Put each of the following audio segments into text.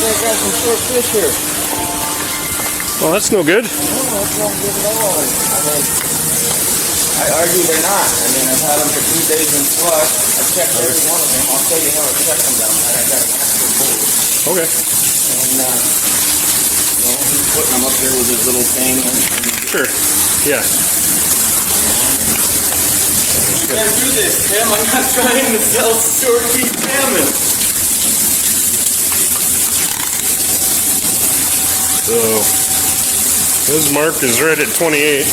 I got some short fish here. Well, that's no good. No, that's not good at all. I mean, I argue they're not. I mean, I've had them for 2 days in slush. I've checked every one of them. I'll tell you how I check them down there. I got an actual board. Okay. And, he's putting them up there with his little thing. Sure. Yeah. You can't do this, Tim. I'm not trying to sell short-feed salmon. So, his mark is right at 28.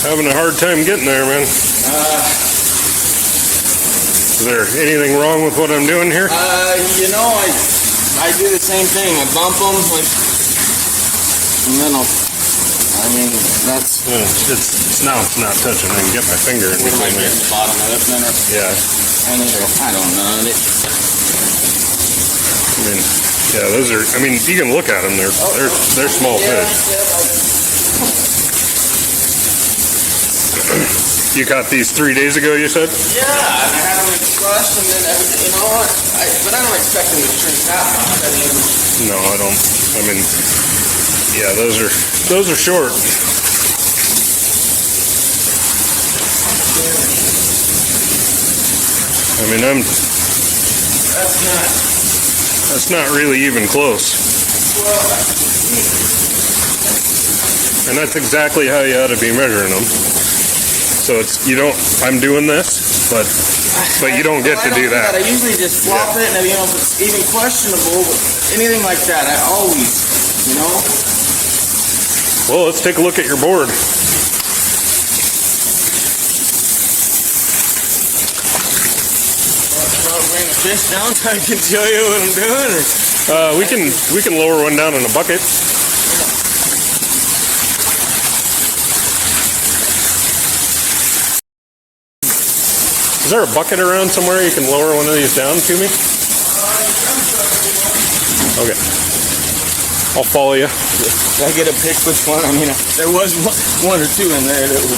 Having a hard time getting there, man. Is there anything wrong with what I'm doing here? You know, I do the same thing. I bump them, like, and then I mean, that's... Yeah, it's now it's not touching. I can get my finger in between there. The bottom of it, then, or, yeah. I don't know. I mean, yeah, those are, I mean, you can look at them. They're small fish. You caught these 3 days ago, you said? Yeah, I had them in slush, and then everything, you know what? But I don't expect them to shrink that much. I mean, no, I don't. I mean, yeah, those are short. I mean, that's not really even close. And that's exactly how you ought to be measuring them. So it's, I'm doing this, but you don't get to do that. I usually just flop it, and if it's even questionable, anything like that, I always, Well, let's take a look at your board. I'll bring the fish down so I can tell you what I'm doing. We can lower one down in a bucket. Is there a bucket around somewhere you can lower one of these down to me? Okay. I'll follow you. Did I get a pick which one? I mean, there was one or two in there that was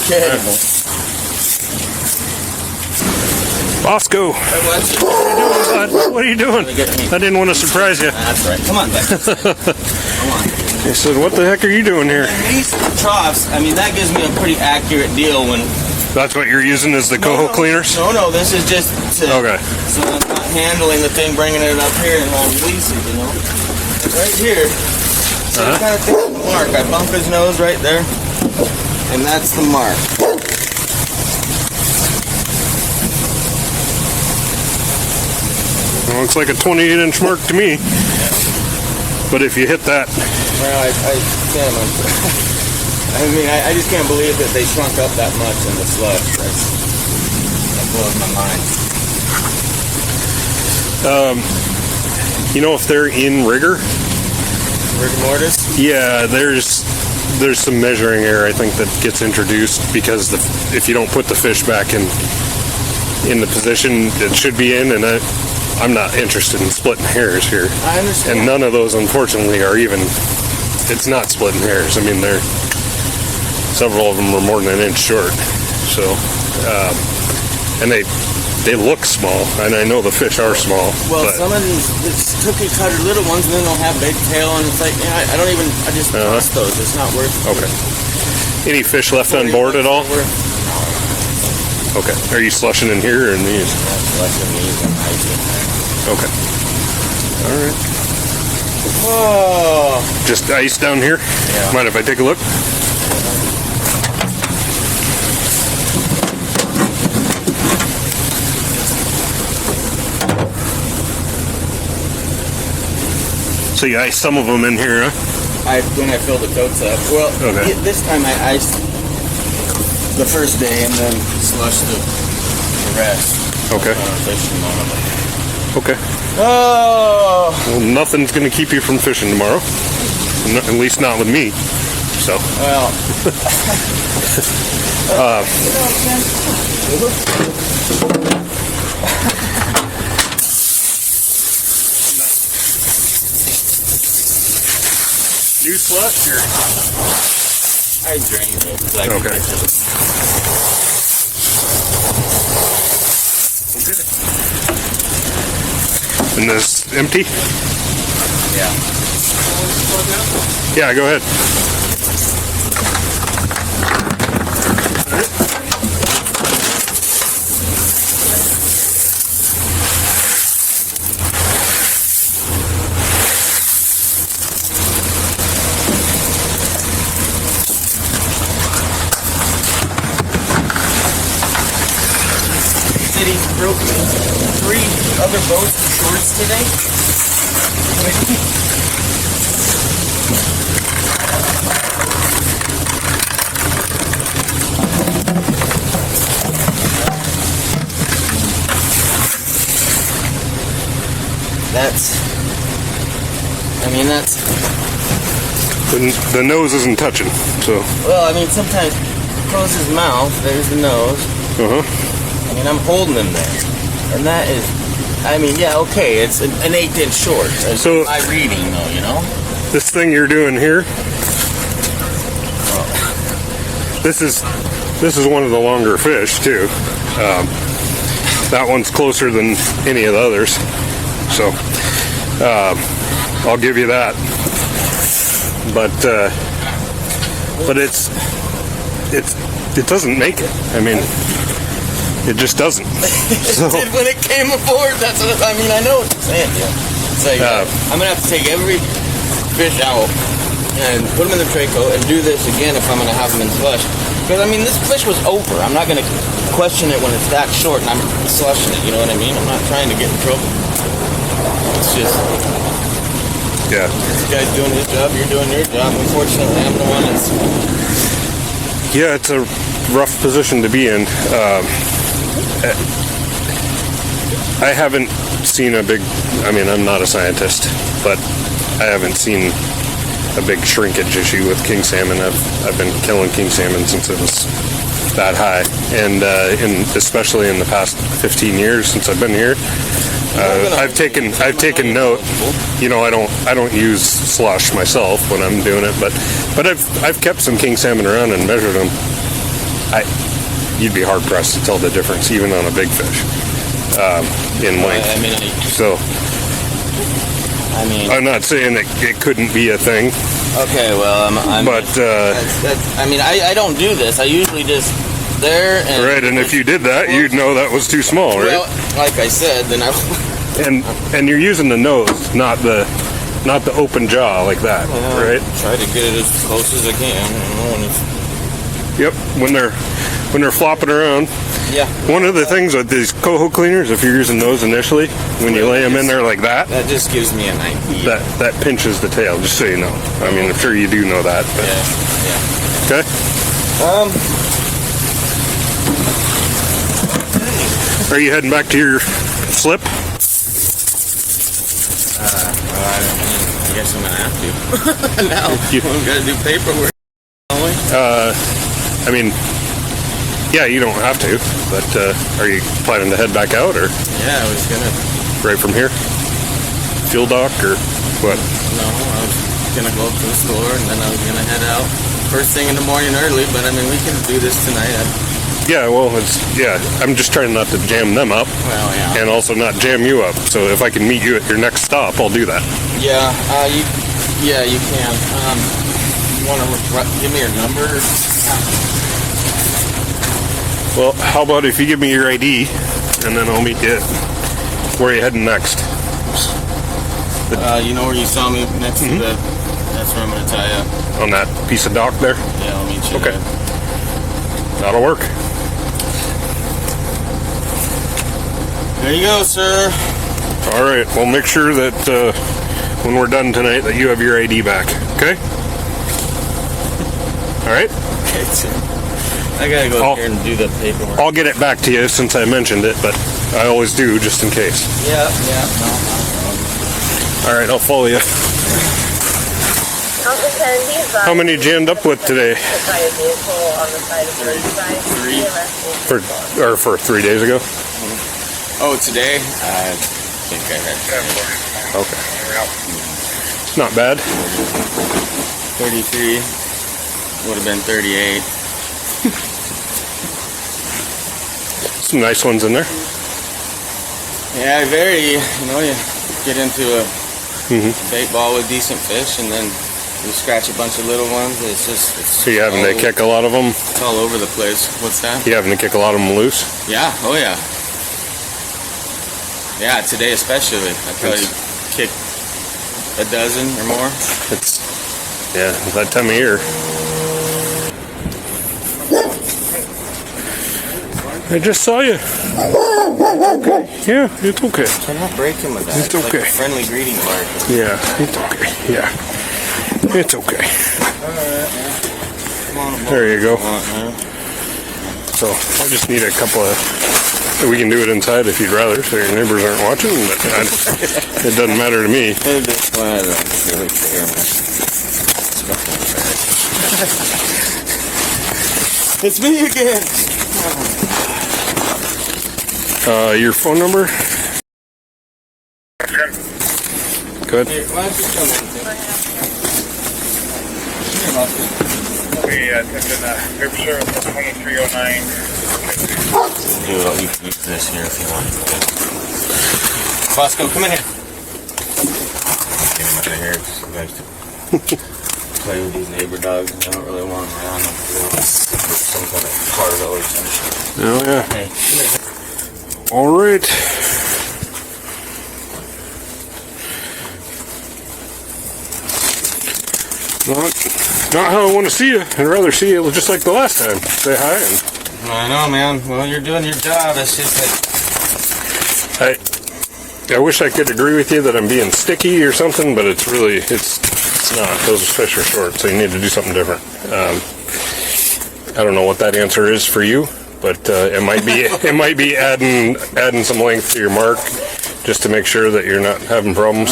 terrible. Bosco. What are you doing? I didn't want to surprise you. That's right. Come on, Beck. Come on. He said, what the heck are you doing here? And these troughs, I mean, that gives me a pretty accurate deal when... That's what you're using as the coho cleaners? No, this is just to... Okay. So I'm not handling the thing, bringing it up here, and I'll release it, Right here. So you kind of think of the mark. I bump his nose right there, and that's the mark. Well, looks like a 28-inch mark to me. But if you hit that... Well, I can't... I mean, I just can't believe that they shrunk up that much in the slush. That blows my mind. If they're in rigor? Rigor mortis? Yeah, there's some measuring error, I think, that gets introduced because if you don't put the fish back in the position it should be in, and I'm not interested in splitting hairs here. I understand. And none of those, unfortunately, are even... It's not splitting hairs. I mean, several of them are more than an inch short. So, and they look small, and I know the fish are small. Well, some of these cookie cutter little ones, and then they'll have big tail, and it's like, I just toss those. It's not worth it. Okay. Any fish left on board at all? Okay. Are you slushing in here or in these? Slushing these and icing. Okay. All right. Oh. Just ice down here? Yeah. Mind if I take a look? So you iced some of them in here, huh? When I filled the coats up. Well, okay. This time I iced the first day and then slushed the rest. Okay. Fishing on them. Okay. Oh. Well, nothing's going to keep you from fishing tomorrow. At least not with me. So. Well. New slush or? I drain it. 'Cause I can Okay. catch it. And this empty? Yeah. Yeah, go ahead. He broke 3 other boats and shorts today. That's. The nose isn't touching, so. Well, I mean, sometimes close his mouth. There's the nose. I mean, I'm holding him there, and that is. I mean, yeah, okay, it's an 1/8" short. So my reading, though, you know. This thing you're doing here. This is one of the longer fish too. That one's closer than any of the others, so I'll give you that. But it doesn't make it. I mean, it just doesn't. So, It did when it came aboard. That's what I mean. I know what you're saying. Yeah. It's like I'm gonna have to take every fish out and put them in the Traco and do this again if I'm gonna have them in slush. Because I mean, this fish was over. I'm not gonna question it when it's that short and I'm slushing it. You know what I mean? I'm not trying to get in trouble. It's just. yeah. This guy's doing his job, you're doing your job. Unfortunately, I'm the one that's. Yeah, it's a rough position to be in. I haven't seen a big. I mean, I'm not a scientist, but I haven't seen a big shrinkage issue with king salmon. I've been killing king salmon since it was that high, and especially in the past 15 years since I've been here. I've taken note. You know, I don't use slush myself when I'm doing it, but I've kept some king salmon around and measured them. You'd be hard pressed to tell the difference even on a big fish in length. I mean, I'm not saying that it couldn't be a thing. Okay, well, I mean, I don't do this. I usually just there and right, and if you did that, you'd know that was too small, right? Well, like I said, then I. And you're using the nose, not the open jaw like that, right? Try to get it as close as I can. You know, and yep, when they're flopping around. Yeah. One of the things with these coho cleaners, if you're using those initially, when you lay them in there like that, that just gives me an idea. That pinches the tail, just so you know. I mean, I'm sure you do know that. But. Yeah. Okay. Are you heading back to your slip? I guess I'm gonna have to. Now we've got to do paperwork. I mean, yeah, you don't have to, but are you planning to head back out, or? Yeah, I was gonna. Right from here? Fuel dock, or what? No, I was gonna go up to the store, and then I was gonna head out first thing in the morning early. But I mean, we can do this tonight. Yeah, well, I'm just trying not to jam them up. Well, yeah. And also not jam you up. So if I can meet you at your next stop, I'll do that. Yeah, you can. You want to give me your number? Well, how about if you give me your ID, and then I'll meet you. Where are you heading next? You know where you saw me next to the... That's where I'm going to tie up. On that piece of dock there? Yeah, I'll meet you Okay. there. That'll work. There you go, sir. All right. Well, make sure that when we're done tonight that you have your ID back. Okay? All right? Okay, I gotta go up here and do the paperwork. I'll get it back to you since I mentioned it, but I always do just in case. Yeah, no. All right, I'll follow you. How many did you end up with today? 3. For 3 days ago? Oh, today? I think I had. Okay. Not bad. 33. Would have been 38. Some nice ones in there. Yeah, you get into a bait ball with decent fish, and then you scratch a bunch of little ones. So you having to kick a lot of them? It's all over the place. What's that? You having to kick a lot of them loose? Yeah. Oh yeah. Yeah, today especially. I probably kicked a dozen or more. It's that time of year. I just saw you. Okay. Yeah, it's okay. Cannot break him with that. It's okay. Like a friendly greeting card. Yeah, it's okay. Yeah, it's okay. Alright, man. Come on aboard. There you go. Man. So I just need a couple of. We can do it inside if you'd rather, so your neighbors aren't watching. But it doesn't matter to me. It's me again. Your phone number? Good. Hey, why don't you come in? We attended herb service at 2309. I'll use this here if you want. Bosco, come in here. Get him out of here. You guys play with these neighbor dogs. I don't really want them around them. Some kind of cargo or something. Oh, yeah. Hey, come here. All right. Not how I want to see you. I'd rather see you just like the last time. Say hi. I know, man. Well, you're doing your job. It's just that I wish I could agree with you that I'm being sticky or something, but it's not. Those fish are short, so you need to do something different. I don't know what that answer is for you, but it might be adding some length to your mark just to make sure that you're not having problems.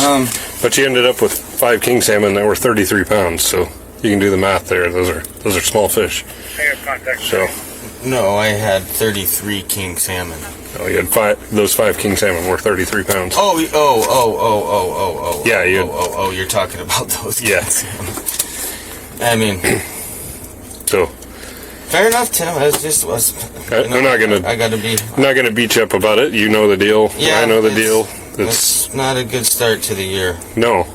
But you ended up with 5 king salmon that were 33 pounds, so you can do the math there. Those are small fish. I have contact. So no, I had 33 king salmon. oh, you had 5. Those 5 king salmon were 33 pounds. Oh. Yeah, you're talking about those. Yeah. I mean, so fair enough, Tim. I'm not gonna beat you up about it. You know the deal. Yeah, I know the deal. It's not a good start to the year. No.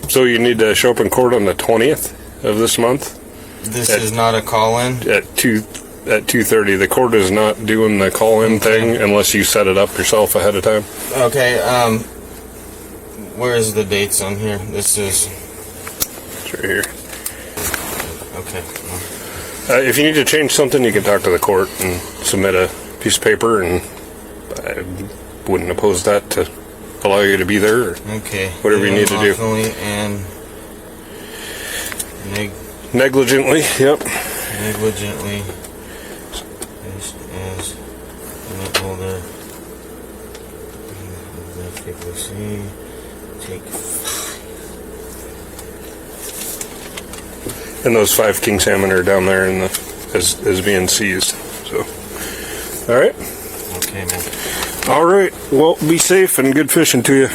So you need to show up in court on the 20th of this month. This is not a call-in? At 2:30. The court is not doing the call-in thing unless you set it up yourself ahead of time. Okay, where is the dates on here? This is... It's right here. Okay. If you need to change something, you can talk to the court and submit a piece of paper, and I wouldn't oppose that to allow you to be there, or okay. whatever you need to do. And negligently, yep. Negligently as unit holder take 5. And those 5 king salmon are down there in as being seized. So, all right. Okay, man. All right. Well, be safe and good fishing to you.